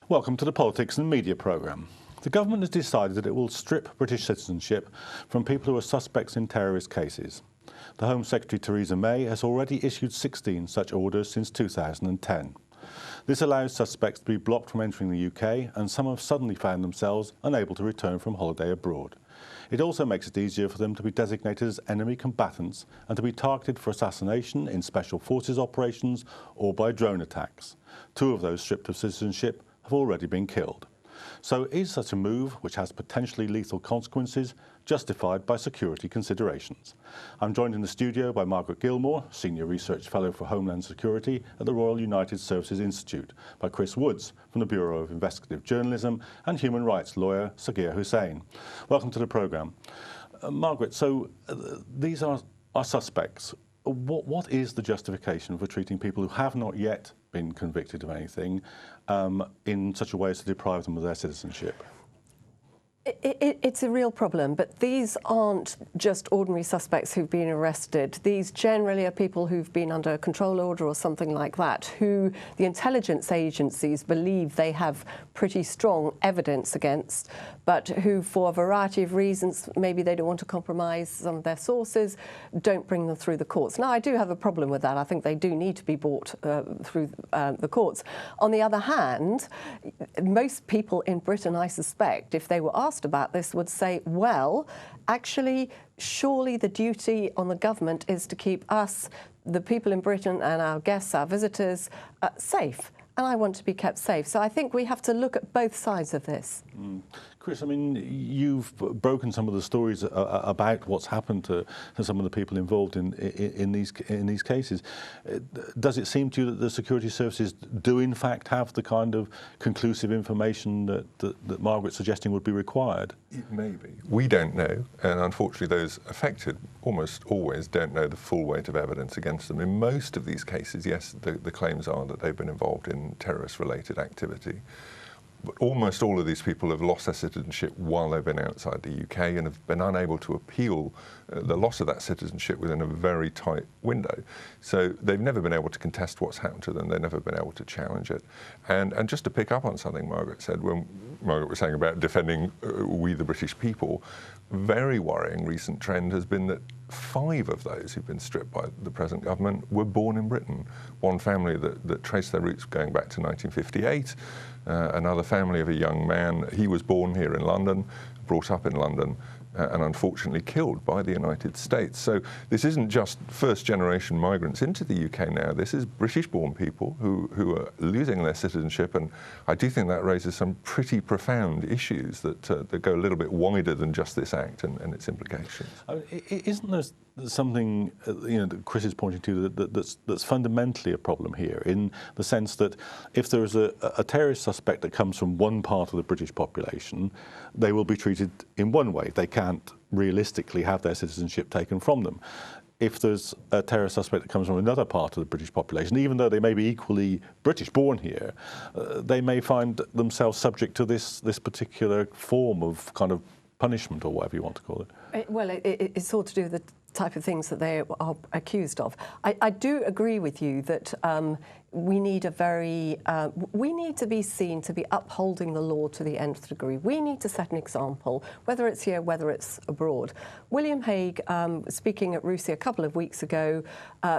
Welcome to the Politics and Media programme. The government has decided that it will strip British citizenship from people who are suspects in terrorist cases. The Home Secretary Theresa May has already issued 16 such orders since 2010. This allows suspects to be blocked from entering the UK, and some have suddenly found themselves unable to return from holiday abroad. It also makes it easier for them to be designated as enemy combatants and to be targeted for assassination in special forces operations or by drone attacks. Two of those stripped of citizenship have already been killed. So is such a move, which has potentially lethal consequences, justified by security considerations? I'm joined in the studio by Margaret Gilmore, Senior Research Fellow for Homeland Security at the Royal United Services Institute, by Chris Woods from the Bureau of Investigative Journalism, and human rights lawyer Sagir Hussain. Welcome to the programme. Margaret, so these are suspects. What is the justification for treating people who have not yet been convicted of anything in such a way as to deprive them of their citizenship? It's a real problem, but these aren't just ordinary suspects who've been arrested. These generally are people who've been under a control order or something like that, who the intelligence agencies believe they have pretty strong evidence against, but who, for a variety of reasons, maybe they don't want to compromise some of their sources, don't bring them through the courts. Now, I do have a problem with that. I think they do need to be brought through the courts. On the other hand, most people in Britain, I suspect, if they were asked about this, would say, well, actually, surely the duty on the government is to keep us, the people in Britain and our guests, our visitors, safe. And I want to be kept safe. So I think we have to look at both sides of this. Chris, I mean, you've broken some of the stories about what's happened to some of the people involved in these cases. Does it seem to you that the security services do in fact have the kind of conclusive information that Margaret's suggesting would be required? It may be. We don't know, and unfortunately those affected almost always don't know the full weight of evidence against them. In most of these cases, yes, the claims are that they've been involved in terrorist-related activity. But almost all of these people have lost their citizenship while they've been outside the UK and have been unable to appeal the loss of that citizenship within a very tight window. So they've never been able to contest what's happened to them. They've never been able to challenge it. And just to pick up on something Margaret said, when Margaret was saying about defending we the British people, very worrying recent trend has been that 5 of those who've been stripped by the present government were born in Britain. One family that traced their roots going back to 1958, another family of a young man, he was born here in London, brought up in London, and unfortunately killed by the United States. So this isn't just first-generation migrants into the UK now, this is British-born people who are losing their citizenship, and I do think that raises some pretty profound issues that go a little bit wider than just this act and its implications. Isn't there something that Chris is pointing to that's fundamentally a problem here, in the sense that if there is a terrorist suspect that comes from one part of the British population, they will be treated in one way. They can't realistically have their citizenship taken from them. If there's a terrorist suspect that comes from another part of the British population, even though they may be equally British born here, they may find themselves subject to this particular form of kind of punishment, or whatever you want to call it. Well, it's all to do with the type of things that they are accused of. I do agree with you that we need we need to be seen to be upholding the law to the nth degree. We need to set an example, whether it's here, whether it's abroad. William Hague, speaking at RUSI a couple of weeks ago,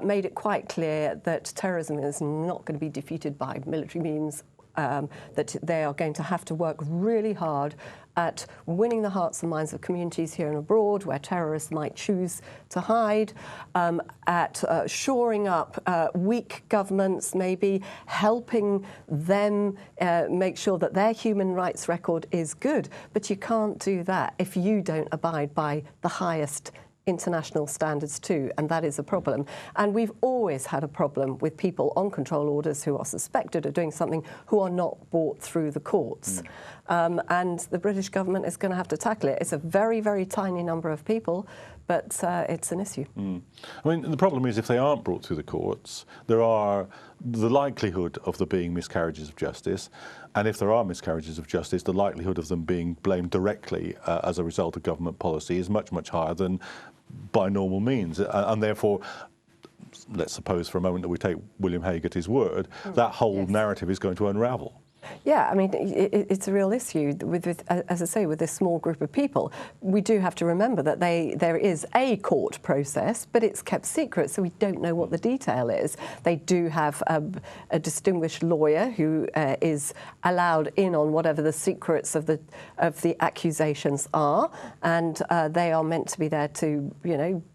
made it quite clear that terrorism is not going to be defeated by military means, that they are going to have to work really hard at winning the hearts and minds of communities here and abroad where terrorists might choose to hide, at shoring up weak governments, maybe helping them make sure that their human rights record is good. But you can't do that if you don't abide by the highest international standards too, and that is a problem. And we've always had a problem with people on control orders who are suspected of doing something who are not brought through the courts. And the British government is going to have to tackle it. It's a very, very tiny number of people, but it's an issue. I mean, the problem is if they aren't brought through the courts, there are the likelihood of there being miscarriages of justice, and if there are miscarriages of justice, the likelihood of them being blamed directly as a result of government policy is much, much higher than by normal means, and therefore, let's suppose for a moment that we take William Hague at his word, that whole narrative is going to unravel. Yeah, I mean, it's a real issue with, as I say, with this small group of people. We do have to remember that there is a court process, but it's kept secret, so we don't know what the detail is. They do have a distinguished lawyer who is allowed in on whatever the secrets of the accusations are, and they are meant to be there to,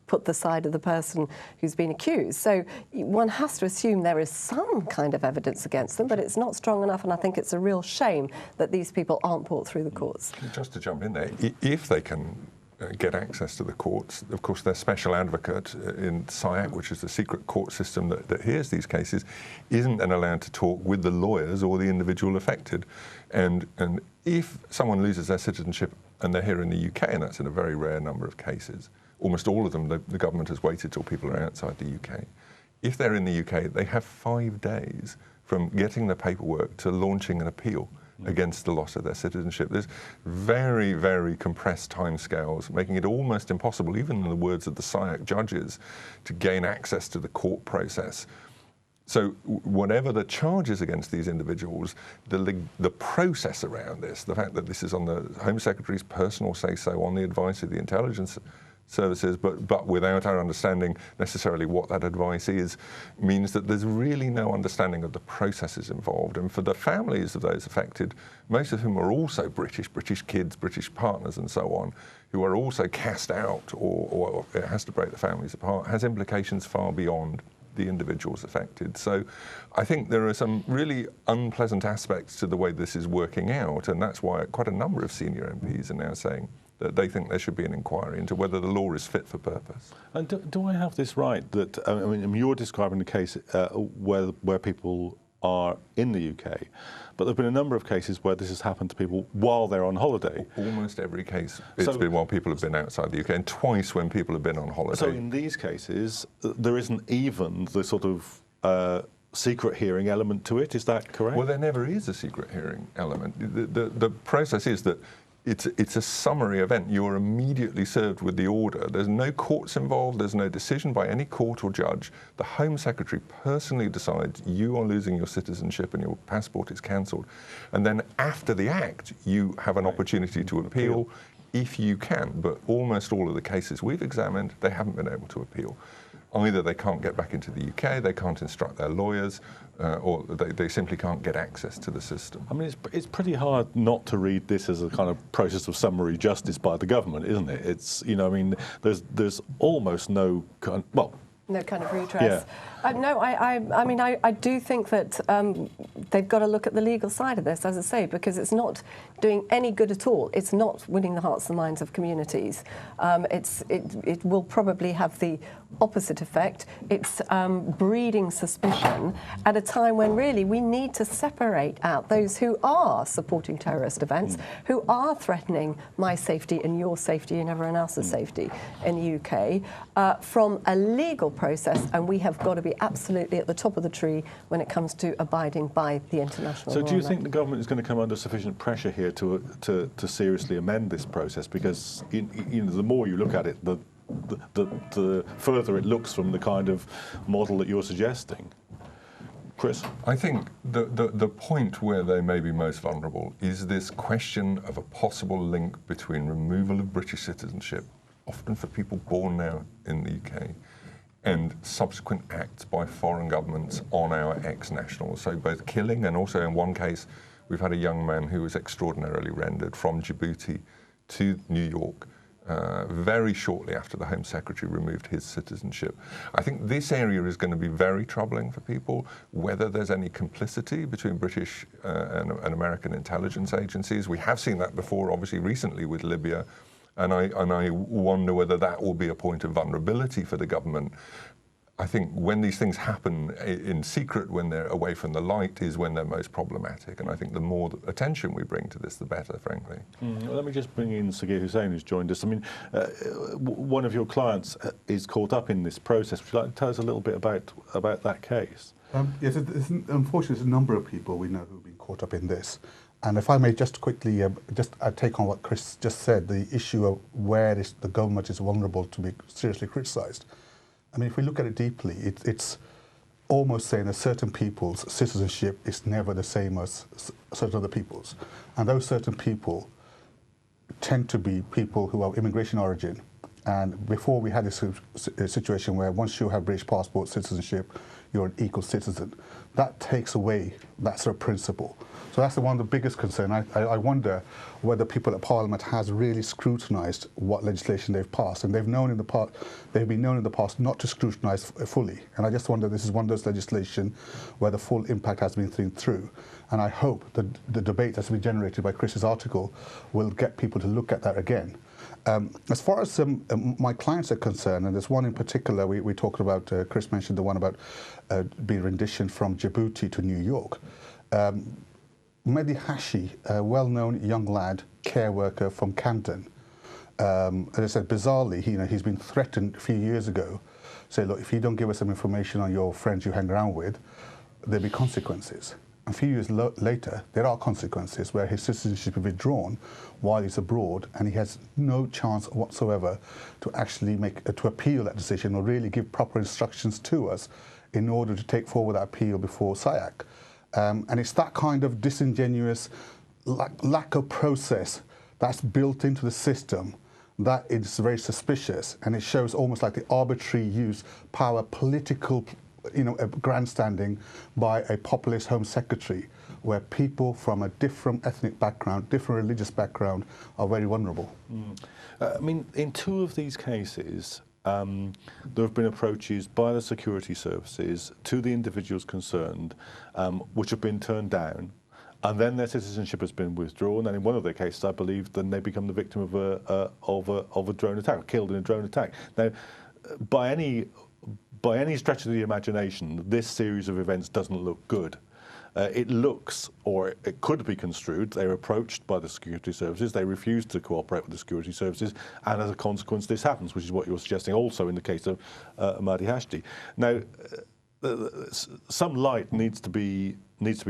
put the side of the person who's been accused. So one has to assume there is some kind of evidence against them, but it's not strong enough, and I think it's a real shame that these people aren't brought through the courts. Just to jump in there, if they can get access to the courts, of course their special advocate in SIAC, which is the secret court system that hears these cases, isn't then allowed to talk with the lawyers or the individual affected. And if someone loses their citizenship and they're here in the UK, and that's in a very rare number of cases, almost all of them, the government has waited till people are outside the UK. If they're in the UK, they have 5 days from getting the paperwork to launching an appeal against the loss of their citizenship. There's very, very compressed timescales, making it almost impossible, even in the words of the SIAC judges, to gain access to the court process. So whatever the charges against these individuals, the process around this, the fact that this is on the Home Secretary's personal say-so, on the advice of the intelligence services, but without our understanding necessarily what that advice is, means that there's really no understanding of the processes involved. And for the families of those affected, most of whom are also British kids, British partners and so on, who are also cast out or it has to break the families apart, has implications far beyond the individuals affected. So I think there are some really unpleasant aspects to the way this is working out, and that's why quite a number of senior MPs are now saying that they think there should be an inquiry into whether the law is fit for purpose. And do I have this right, that, I mean, you're describing a case where people are in the UK, but there have been a number of cases where this has happened to people while they're on holiday. Almost every case, it's been while people have been outside the UK, and twice when people have been on holiday. So in these cases, there isn't even the sort of secret hearing element to it, is that correct? Well, there never is a secret hearing element. The process is that it's a summary event. You're immediately served with the order. There's no courts involved. There's no decision by any court or judge. The Home Secretary personally decides you are losing your citizenship and your passport is cancelled. And then after the act, you have an opportunity to appeal if you can. But almost all of the cases we've examined, they haven't been able to appeal. Either they can't get back into the UK, they can't instruct their lawyers, or they simply can't get access to the system. I mean, it's pretty hard not to read this as a kind of process of summary justice by the government, isn't it? It's, I mean, there's almost no kind, no kind of redress. Yeah. No, I mean, I do think that they've got to look at the legal side of this, as I say, because it's not doing any good at all. It's not winning the hearts and minds of communities. It will probably have the opposite effect. It's breeding suspicion at a time when really we need to separate out those who are supporting terrorist events, who are threatening my safety and your safety and everyone else's safety in the UK, from a legal process, and we have got to be absolutely at the top of the tree when it comes to abiding by the international law. So do you think the government is going to come under sufficient pressure here to seriously amend this process? Because the more you look at it, the further it looks from the kind of model that you're suggesting. Chris? I think the point where they may be most vulnerable is this question of a possible link between removal of British citizenship, often for people born now in the UK, and subsequent acts by foreign governments on our ex-nationals. So both killing, and also in one case we've had a young man who was extraordinarily rendered from Djibouti to New York very shortly after the Home Secretary removed his citizenship. I think this area is going to be very troubling for people, whether there's any complicity between British and American intelligence agencies. We have seen that before, obviously recently with Libya, and I wonder whether that will be a point of vulnerability for the government. I think when these things happen in secret, when they're away from the light, is when they're most problematic. And I think the more attention we bring to this, the better, frankly. Well, let me just bring in Sagir Hussain, who's joined us. I mean, one of your clients is caught up in this process. Would you like to tell us a little bit about that case? Yes, unfortunately, there's a number of people we know who've been caught up in this. And if I may just quickly take on what Chris just said, the issue of where the government is vulnerable to be seriously criticised. I mean, if we look at it deeply, almost saying that certain people's citizenship is never the same as certain other people's. And those certain people tend to be people who are immigration origin. And before we had this situation where once you have British passport citizenship, you're an equal citizen. That takes away that sort of principle. So that's one of the biggest concerns. I wonder whether people at Parliament has really scrutinised what legislation they've passed, and they've been known in the past not to scrutinise fully. And I just wonder, this is one of those legislation where the full impact has been seen through. And I hope that the debate that's been generated by Chris's article will get people to look at that again. As far as my clients are concerned, and there's one in particular we talked about, Chris mentioned the one about being renditioned from Djibouti to New York. Mehdi Hashi, a well-known young lad, care worker from Camden. As I said, bizarrely, he's been threatened a few years ago. Say, look, if you don't give us some information on your friends you hang around with, there'll be consequences. A few years later, there are consequences where his citizenship is withdrawn while he's abroad, and he has no chance whatsoever to actually to appeal that decision or really give proper instructions to us in order to take forward that appeal before SIAC. And it's that kind of disingenuous lack of process that's built into the system that is very suspicious, and it shows almost like the arbitrary use, power, political, grandstanding by a populist Home Secretary, where people from a different ethnic background, different religious background, are very vulnerable. I mean, in two of these cases, there have been approaches by the security services to the individuals concerned, which have been turned down, and then their citizenship has been withdrawn. And in one of their cases, I believe, then they become the victim of a drone attack, killed in a drone attack. Now, by any stretch of the imagination, this series of events doesn't look good. It looks, or it could be construed, they're approached by the security services, they refuse to cooperate with the security services, and as a consequence this happens, which is what you're suggesting also in the case of Mehdi Hashi. Now, some light needs to be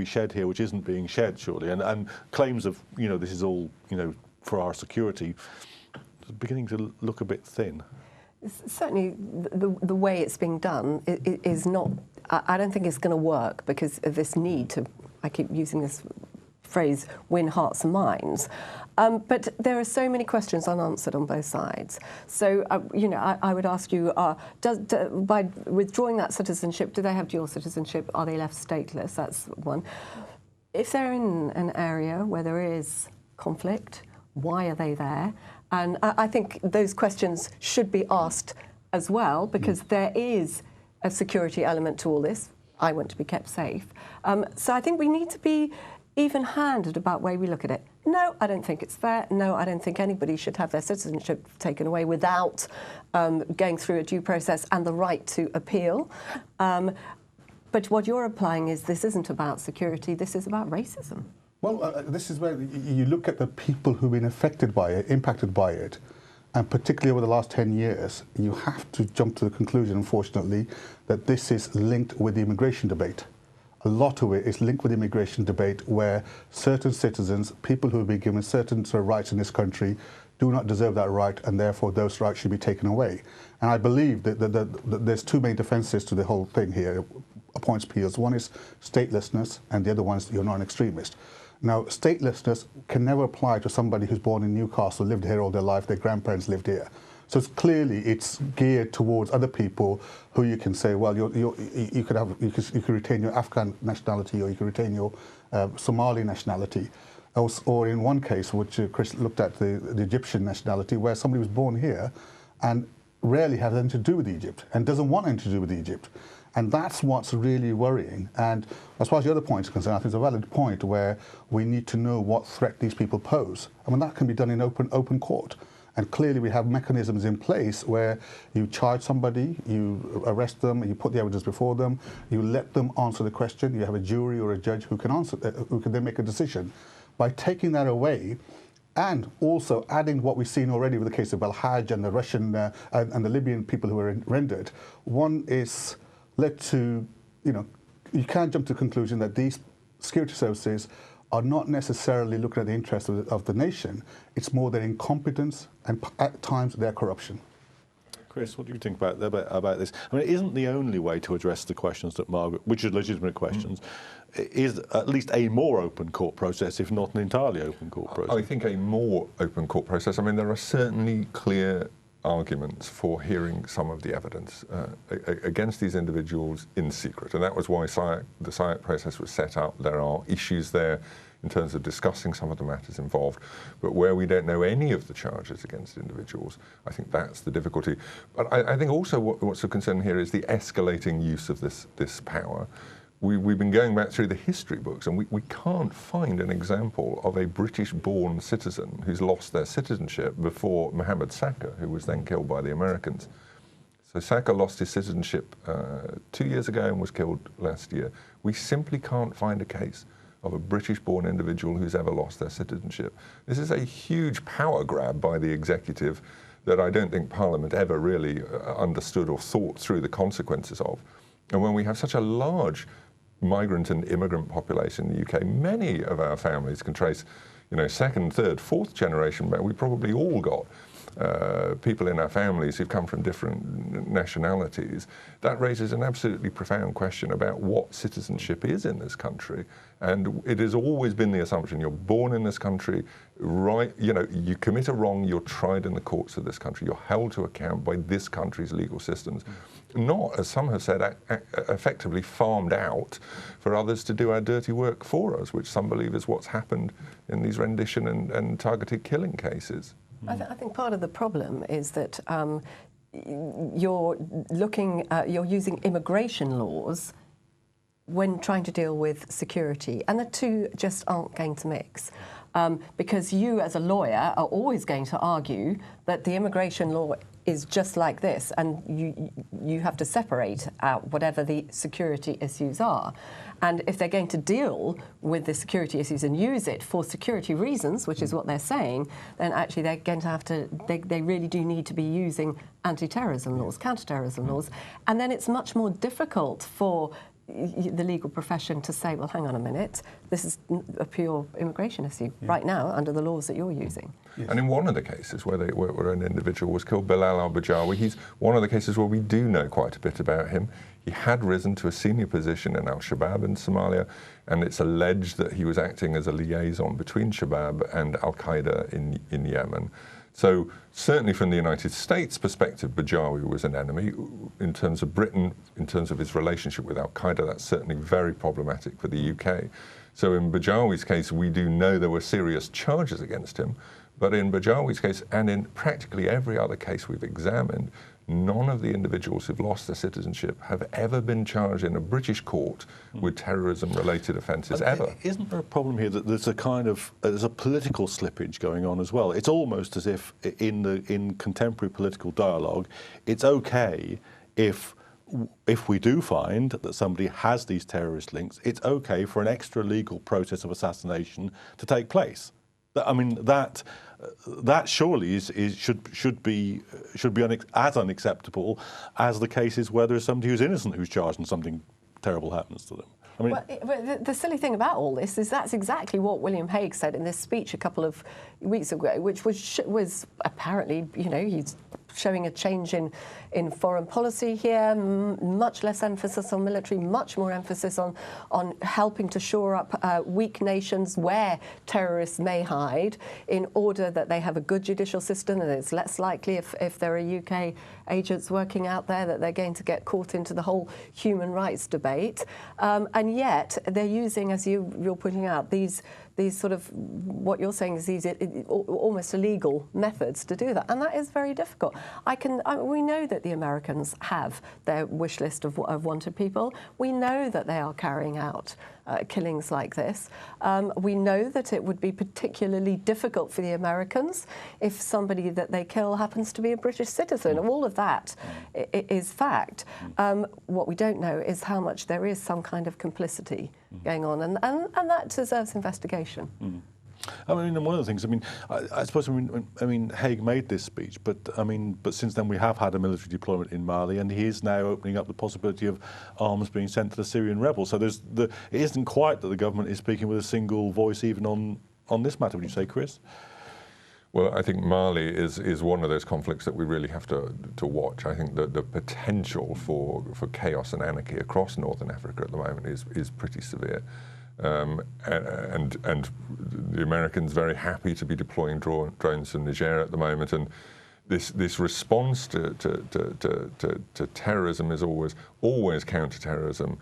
shed here, which isn't being shed, surely, and claims of, this is all, for our security, is beginning to look a bit thin. Certainly, the way it's being done is not. I don't think it's going to work because of this need to. I keep using this phrase, win hearts and minds. But there are so many questions unanswered on both sides. So, I would ask you: by withdrawing that citizenship, do they have dual citizenship? Are they left stateless? That's one. If they're in an area where there is conflict, why are they there? And I think those questions should be asked as well, because there is a security element to all this. I want to be kept safe. So I think we need to be even-handed about the way we look at it. No, I don't think it's fair. No, I don't think anybody should have their citizenship taken away without going through a due process and the right to appeal. But what you're applying is this isn't about security, this is about racism. Well, this is where you look at the people who've been affected by it, impacted by it, and particularly over the last 10 years, you have to jump to the conclusion, unfortunately, that this is linked with the immigration debate. A lot of it is linked with the immigration debate where certain citizens, people who have been given certain sort of rights in this country, do not deserve that right, and therefore those rights should be taken away. And I believe that there's two main defences to the whole thing here, points appeals. One is statelessness, and the other one is you're not an extremist. Now, statelessness can never apply to somebody who's born in Newcastle, lived here all their life, their grandparents lived here. So it's geared towards other people who you can say, well, you could retain your Afghan nationality, or you could retain your Somali nationality. Or in one case, which Chris looked at, the Egyptian nationality, where somebody was born here and rarely had anything to do with Egypt and doesn't want anything to do with Egypt. And that's what's really worrying. And as far as the other point is concerned, I think it's a valid point where we need to know what threat these people pose. I mean, that can be done in open court. And clearly we have mechanisms in place where you charge somebody, you arrest them, you put the evidence before them, you let them answer the question, you have a jury or a judge who can answer, who can then make a decision. By taking that away, and also adding what we've seen already with the case of Belhaj and the Russian and the Libyan people who were rendered, one is led to, you can't jump to the conclusion that these security services are not necessarily looking at the interests of the nation. It's more their incompetence and at times their corruption. Chris, what do you think about this? I mean, it isn't the only way to address the questions that Margaret, which are legitimate questions, is at least a more open court process, if not an entirely open court process. I think a more open court process. I mean, there are certainly clear arguments for hearing some of the evidence against these individuals in secret, and that was why the SIAC process was set up. There are issues there in terms of discussing some of the matters involved, but where we don't know any of the charges against individuals, I think that's the difficulty. But I think also what's of concern here is the escalating use of this power. We've been going back through the history books, and we can't find an example of a British-born citizen who's lost their citizenship before Mohammed Sakr, who was then killed by the Americans. So Sakr lost his citizenship 2 years ago and was killed last year. We simply can't find a case of a British-born individual who's ever lost their citizenship. This is a huge power grab by the executive that I don't think Parliament ever really understood or thought through the consequences of. And when we have such a large migrant and immigrant population in the UK, many of our families can trace, second, third, fourth generation back. We probably all got people in our families who've come from different nationalities. That raises an absolutely profound question about what citizenship is in this country. And it has always been the assumption you're born in this country, right? You commit a wrong, you're tried in the courts of this country, you're held to account by this country's legal systems. Not, as some have said, effectively farmed out for others to do our dirty work for us, which some believe is what's happened in these rendition and targeted killing cases. I think part of the problem is that you're using immigration laws when trying to deal with security, and the two just aren't going to mix. Because you, as a lawyer, are always going to argue that the immigration law is just like this, and you have to separate out whatever the security issues are. And if they're going to deal with the security issues and use it for security reasons, which is what they're saying, then actually they're going to have to, they really do need to be using anti-terrorism laws, counter-terrorism laws, and then it's much more difficult for the legal profession to say, well, hang on a minute, this is a pure immigration issue right now under the laws that you're using. Yes. And in one of the cases where an individual was killed, Bilal al-Bajawi, he's one of the cases where we do know quite a bit about him. He had risen to a senior position in al-Shabaab in Somalia, and it's alleged that he was acting as a liaison between Shabaab and al-Qaeda in Yemen. So certainly from the United States perspective, Bajawi was an enemy. In terms of Britain, in terms of his relationship with al-Qaeda, that's certainly very problematic for the UK. So in Bajawi's case, we do know there were serious charges against him. But in Bajawi's case, and in practically every other case we've examined, none of the individuals who've lost their citizenship have ever been charged in a British court with terrorism-related offences, ever. Isn't there a problem here that there's a political slippage going on as well? It's almost as if in contemporary political dialogue, it's okay if we do find that somebody has these terrorist links, it's okay for an extra legal process of assassination to take place. I mean, that surely should be as unacceptable as the cases where there is somebody who's innocent who's charged and something terrible happens to them. I mean, but the silly thing about all this is that's exactly what William Hague said in this speech a couple of weeks ago, which was apparently, he's showing a change in foreign policy here, much less emphasis on military, much more emphasis on helping to shore up weak nations where terrorists may hide in order that they have a good judicial system, and it's less likely if there are UK agents working out there that they're going to get caught into the whole human rights debate. And yet they're using, as you're pointing out, these sort of, what you're saying is these almost illegal methods to do that, and that is very difficult. We know that the Americans have their wish list of wanted people. We know that they are carrying out killings like this. We know that it would be particularly difficult for the Americans if somebody that they kill happens to be a British citizen. All of that is fact. What we don't know is how much there is some kind of complicity going on, and that deserves investigation. I mean, one of the things, I suppose, Hague made this speech, but since then we have had a military deployment in Mali, and he is now opening up the possibility of arms being sent to the Syrian rebels. So it isn't quite that the government is speaking with a single voice even on this matter, would you say, Chris? Well, I think Mali is one of those conflicts that we really have to watch. I think that the potential for chaos and anarchy across Northern Africa at the moment is pretty severe. And the Americans very happy to be deploying drones from Niger at the moment, and this response to terrorism is always counter-terrorism,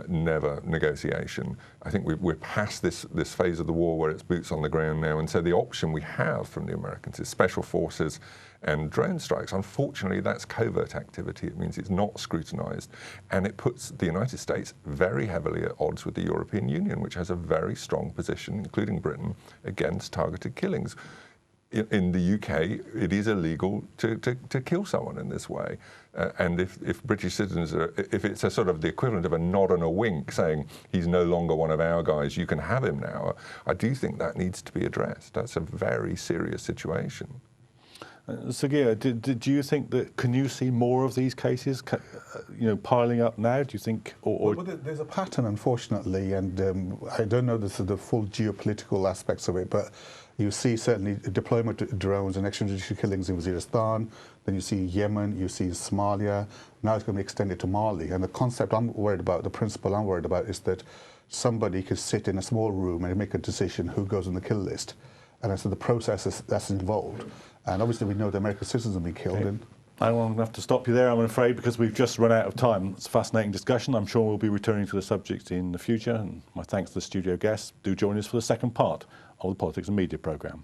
never negotiation. I think we're past this phase of the war where it's boots on the ground now, and so the option we have from the Americans is special forces and drone strikes. Unfortunately, that's covert activity. It means it's not scrutinized, and it puts the United States very heavily at odds with the European Union, which has a very strong position, including Britain, against targeted killings. In the UK, it is illegal to kill someone in this way. And if British citizens if it's a sort of the equivalent of a nod and a wink saying he's no longer one of our guys, you can have him now, I do think that needs to be addressed. That's a very serious situation. Sagia, do you think that, can you see more of these cases, piling up now? Do you think, or Well, there's a pattern, unfortunately, and I don't know the full geopolitical aspects of it, but you see certainly deployment of drones and extrajudicial killings in Waziristan, then you see Yemen, you see Somalia, now it's going to be extended to Mali. And the concept I'm worried about, the principle I'm worried about, is that somebody could sit in a small room and make a decision who goes on the kill list. And so the process that's involved. And obviously we know the American citizens have been killed. Okay. I'm going to have to stop you there, I'm afraid, because we've just run out of time. It's a fascinating discussion. I'm sure we'll be returning to the subject in the future. And my thanks to the studio guests. Do join us for the second part of the Politics and Media programme.